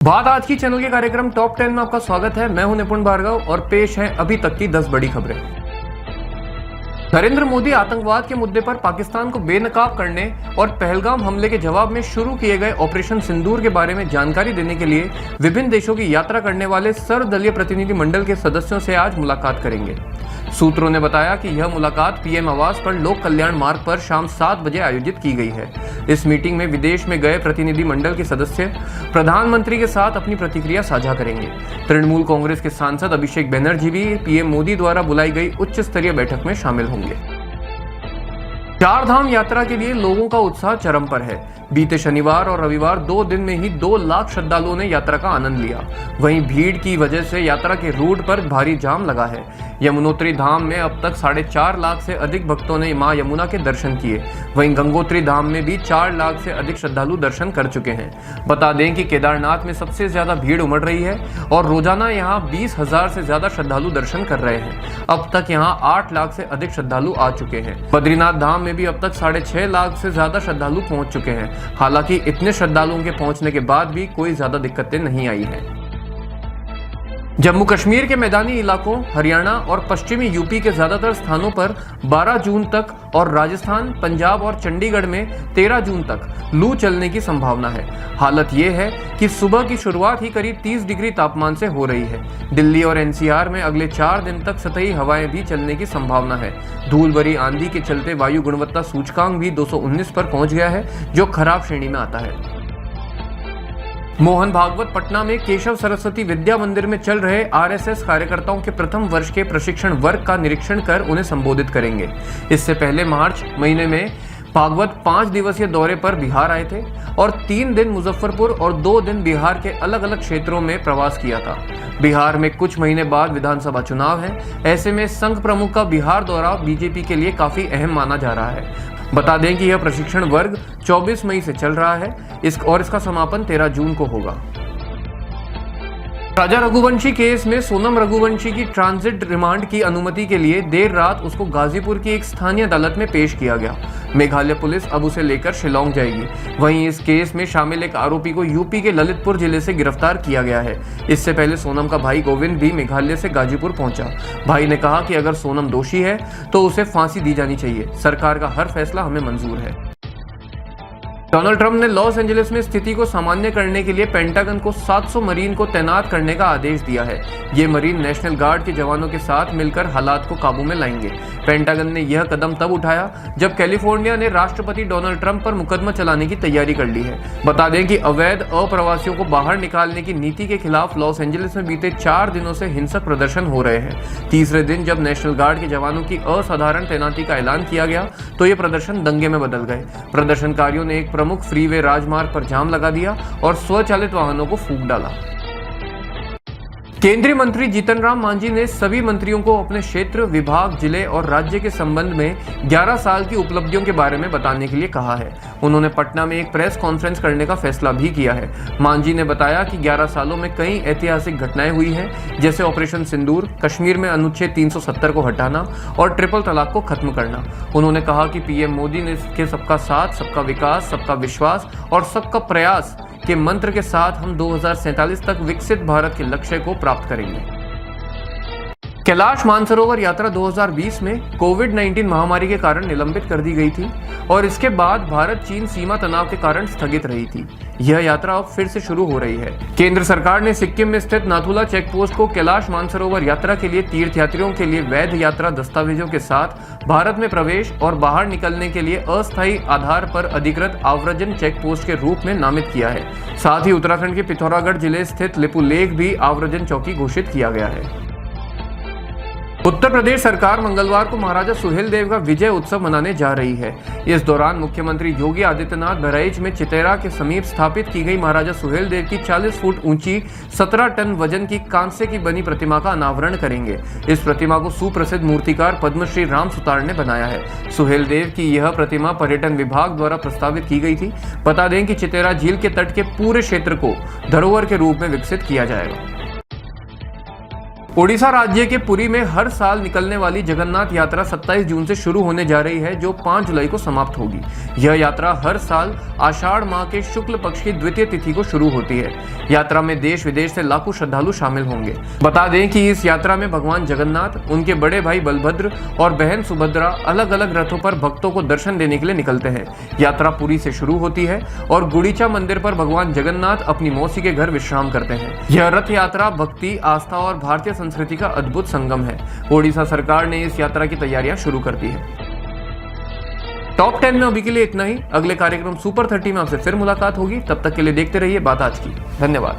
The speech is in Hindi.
बात आज की चैनल के कार्यक्रम टॉप 10 में आपका स्वागत है। मैं हूं निपुण भार्गव और पेश है अभी तक की 10 बड़ी खबरें। नरेंद्र मोदी आतंकवाद के मुद्दे पर पाकिस्तान को बेनकाब करने और पहलगाम हमले के जवाब में शुरू किए गए ऑपरेशन सिंदूर के बारे में जानकारी देने के लिए विभिन्न देशों की यात्रा करने वाले सर्वदलीय प्रतिनिधि मंडल के सदस्यों से आज मुलाकात करेंगे। सूत्रों ने बताया कि यह मुलाकात पीएम आवास पर लोक कल्याण मार्ग पर शाम 7 बजे आयोजित की गई है। इस मीटिंग में विदेश में गए प्रतिनिधि मंडल के सदस्य प्रधानमंत्री के साथ अपनी प्रतिक्रिया साझा करेंगे। तृणमूल कांग्रेस के सांसद अभिषेक बनर्जी भी पीएम मोदी द्वारा बुलाई गई उच्च स्तरीय बैठक में शामिल होंगे। चार धाम यात्रा के लिए लोगों का उत्साह चरम पर है। बीते शनिवार और रविवार 2 दिन में ही 2 लाख श्रद्धालुओं ने यात्रा का आनंद लिया। वहीं भीड़ की वजह से यात्रा के रूट पर भारी जाम लगा है। यमुनोत्री धाम में अब तक 4.5 लाख से अधिक भक्तों ने मां यमुना के दर्शन किए। वहीं गंगोत्री धाम में भी 4 लाख से अधिक श्रद्धालु दर्शन कर चुके हैं। बता दें कि केदारनाथ में सबसे ज्यादा भीड़ उमड़ रही है और रोजाना यहाँ 20,000 से ज्यादा श्रद्धालु दर्शन कर रहे हैं। अब तक यहाँ 8 लाख से अधिक श्रद्धालु आ चुके हैं। बद्रीनाथ धाम में भी अब तक 6.5 लाख से ज्यादा श्रद्धालु पहुंच चुके हैं। हालांकि इतने श्रद्धालुओं के पहुंचने के बाद भी कोई ज्यादा दिक्कतें नहीं आई हैं। जम्मू कश्मीर के मैदानी इलाकों, हरियाणा और पश्चिमी यूपी के ज्यादातर स्थानों पर 12 जून तक और राजस्थान, पंजाब और चंडीगढ़ में 13 जून तक लू चलने की संभावना है। हालत यह है कि सुबह की शुरुआत ही करीब 30 डिग्री तापमान से हो रही है। दिल्ली और एनसीआर में अगले 4 दिन तक सतही हवाएं भी चलने की संभावना है। धूल भरी आंधी के चलते वायु गुणवत्ता सूचकांक भी 219 पर पहुंच गया है, जो खराब श्रेणी में आता है। मोहन भागवत पटना में केशव सरस्वती विद्या मंदिर में चल रहे आरएसएस कार्यकर्ताओं के प्रथम वर्ष के प्रशिक्षण वर्ग का निरीक्षण कर उन्हें संबोधित करेंगे। इससे पहले मार्च महीने में भागवत 5 दिवसीय दौरे पर बिहार आए थे और 3 दिन मुजफ्फरपुर और 2 दिन बिहार के अलग अलग क्षेत्रों में प्रवास किया था। बिहार में कुछ महीने बाद विधानसभा चुनाव है। ऐसे में संघ प्रमुख का बिहार दौरा बीजेपी के लिए काफी अहम माना जा रहा है। बता दें कि यह प्रशिक्षण वर्ग 24 मई से चल रहा है और इसका समापन 13 जून को होगा। राजा रघुवंशी केस में सोनम रघुवंशी की ट्रांजिट रिमांड की अनुमति के लिए देर रात उसको गाजीपुर की एक स्थानीय अदालत में पेश किया गया। मेघालय पुलिस अब उसे लेकर शिलांग जाएगी। वहीं इस केस में शामिल एक आरोपी को यूपी के ललितपुर जिले से गिरफ्तार किया गया है। इससे पहले सोनम का भाई गोविंद भी मेघालय से गाजीपुर पहुंचा। भाई ने कहा कि अगर सोनम दोषी है तो उसे फांसी दी जानी चाहिए। सरकार का हर फैसला हमें मंजूर है। डोनाल्ड ट्रंप ने लॉस एंजलिस में स्थिति को सामान्य करने के लिए पेंटागन को 700 मरीन को तैनात करने का आदेश दिया है। ये मरीन नेशनल गार्ड के जवानों के साथ मिलकर हालात को काबू में लाएंगे। पेंटागन ने यह कदम तब उठाया जब कैलिफोर्निया ने राष्ट्रपति डोनाल्ड ट्रंप पर मुकदमा चलाने की तैयारी कर ली है। बता दें कि अवैध अप्रवासियों को बाहर निकालने की नीति के खिलाफ लॉस एंजलिस में बीते 4 दिनों से हिंसक प्रदर्शन हो रहे हैं। तीसरे दिन जब नेशनल गार्ड के जवानों की असाधारण तैनाती का ऐलान किया गया तो ये प्रदर्शन दंगे में बदल गए। प्रदर्शनकारियों ने एक प्रमुख फ्रीवे राजमार्ग पर जाम लगा दिया और स्वचालित वाहनों को फूंक डाला। केंद्रीय मंत्री जीतन राम मांझी ने सभी मंत्रियों को अपने क्षेत्र, विभाग, जिले और राज्य के संबंध में 11 साल की उपलब्धियों के बारे में बताने के लिए कहा है। उन्होंने पटना में एक प्रेस कॉन्फ्रेंस करने का फैसला भी किया है। मांझी ने बताया कि 11 सालों में कई ऐतिहासिक घटनाएं हुई हैं, जैसे ऑपरेशन सिंदूर, कश्मीर में अनुच्छेद 370 को हटाना और ट्रिपल तलाक को खत्म करना। उन्होंने कहा कि पीएम मोदी ने इसके सबका साथ, सबका विकास, सबका विश्वास और सबका प्रयास के मंत्र के साथ हम 2047 तक विकसित भारत के लक्ष्य को प्राप्त करेंगे। कैलाश मानसरोवर यात्रा 2020 में कोविड-19 महामारी के कारण निलंबित कर दी गई थी और इसके बाद भारत चीन सीमा तनाव के कारण स्थगित रही थी। यह यात्रा अब फिर से शुरू हो रही है। केंद्र सरकार ने सिक्किम में स्थित नाथुला चेक पोस्ट को कैलाश मानसरोवर यात्रा के लिए तीर्थयात्रियों के लिए वैध यात्रा दस्तावेजों के साथ भारत में प्रवेश और बाहर निकलने के लिए अस्थायी आधार पर अधिकृत आव्रजन चेक पोस्ट के रूप में नामित किया है। साथ ही उत्तराखंड के पिथौरागढ़ जिले स्थित लिपुलेख भी आव्रजन चौकी घोषित किया गया है। उत्तर प्रदेश सरकार मंगलवार को महाराजा सुहेलदेव का विजय उत्सव मनाने जा रही है। इस दौरान मुख्यमंत्री योगी आदित्यनाथ बहराइच में चितेरा के समीप स्थापित की गई महाराजा सुहेलदेव की 40 फुट ऊंची 17 टन वजन की कांस्य की बनी प्रतिमा का अनावरण करेंगे। इस प्रतिमा को सुप्रसिद्ध मूर्तिकार पद्मश्री राम सुतार ने बनाया है। सुहेलदेव की यह प्रतिमा पर्यटन विभाग द्वारा प्रस्तावित की गई थी। बता दें कि चितेरा झील के तट के पूरे क्षेत्र को धरोहर के रूप में विकसित किया जाएगा। ओडिशा राज्य के पुरी में हर साल निकलने वाली जगन्नाथ यात्रा 27 जून से शुरू होने जा रही है, जो 5 जुलाई को समाप्त होगी। यह यात्रा हर साल आषाढ़ माह के शुक्ल पक्ष की द्वितीय तिथि को शुरू होती है। यात्रा में देश विदेश से लाखों श्रद्धालु शामिल होंगे। बता दें कि इस यात्रा में भगवान जगन्नाथ, उनके बड़े भाई बलभद्र और बहन सुभद्रा अलग अलग रथों पर भक्तों को दर्शन देने के लिए निकलते हैं। यात्रा पुरी से शुरू होती है और गुड़ीचा मंदिर पर भगवान जगन्नाथ अपनी मौसी के घर विश्राम करते हैं। यह रथ यात्रा भक्ति, आस्था और भारतीय संस्कृति का अद्भुत संगम है। ओडिशा सरकार ने इस यात्रा की तैयारियां शुरू कर दी है। टॉप 10 में अभी के लिए इतना ही। अगले कार्यक्रम सुपर 30 में आपसे फिर मुलाकात होगी। तब तक के लिए देखते रहिए बात आज की। धन्यवाद।